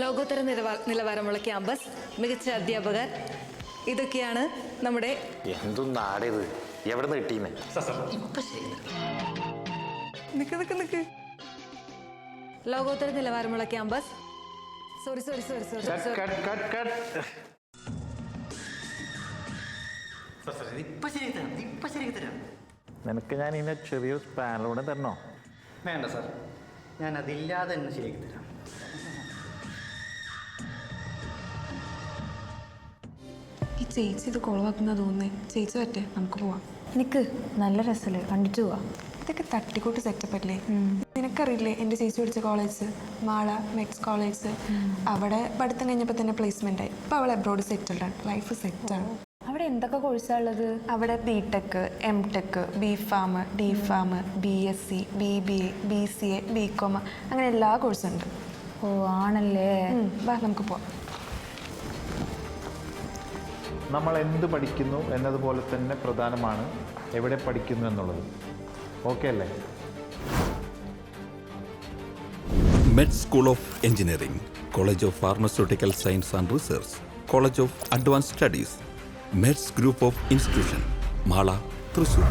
ലോകോത്തര നിലവാരമുള്ള ക്യാമ്പസ്, മികച്ച അധ്യാപകർ, ഇതൊക്കെയാണ് നമ്മുടെ. എന്തൊന്നാടേത്, എവിടെ നിന്ന് കിട്ടീമേ? നിക്ക് ലോകോത്തര നിലവാരമുള്ള ക്യാമ്പസ്. സോറി. നിനക്ക് ഞാൻ ഇതിനെ ചെറിയൊരു സ്പാനറൂടെ തരണോ? വേണ്ട സാർ, ഞാൻ അതില്ലാതെ തന്നെ ശരിയാക്കി തരാം. ഈ ചേച്ചി ഇത് കുളവാക്കുന്ന തോന്നുന്നേ. ചേച്ചി പറ്റേ, നമുക്ക് പോവാം. എനിക്ക് നല്ല രസമല്ലേ, കണ്ടിട്ട് പോവാം. ഇതൊക്കെ തട്ടിക്കൂട്ട് സെറ്റപ്പ് അല്ലേ? നിനക്കറിയില്ലേ എൻ്റെ ചേച്ചി പഠിച്ച കോളേജ് മാള മെക്സ് കോളേജ്? അവിടെ പഠിത്തം കഴിഞ്ഞപ്പോൾ തന്നെ പ്ലേസ്മെൻ്റ് ആയി. ഇപ്പോൾ അവൾ എബ്രോഡ് സെറ്റിൽഡാണ്, ലൈഫ് സെറ്റാണ്. അവിടെ എന്തൊക്കെ കോഴ്സാണ് ഉള്ളത്? അവിടെ BTech, MTech, B.Pharm, D.Pharm, BSc, BBA, BCA, BCom അങ്ങനെ എല്ലാ കോഴ്സും ഉണ്ട്. ഓ ആണല്ലേ. വാ നമുക്ക് പോവാം. നമ്മൾ എന്ത് പഠിക്കുന്നു എന്നതുപോലെ തന്നെ പ്രധാനമാണ് എവിടെ പഠിക്കുന്നു എന്നുള്ളത്. ഓക്കെ അല്ലേ? MET school of engineering, college of pharmaceutical science and research, college of advance studies, METS group of institution, Mala, Thrissur.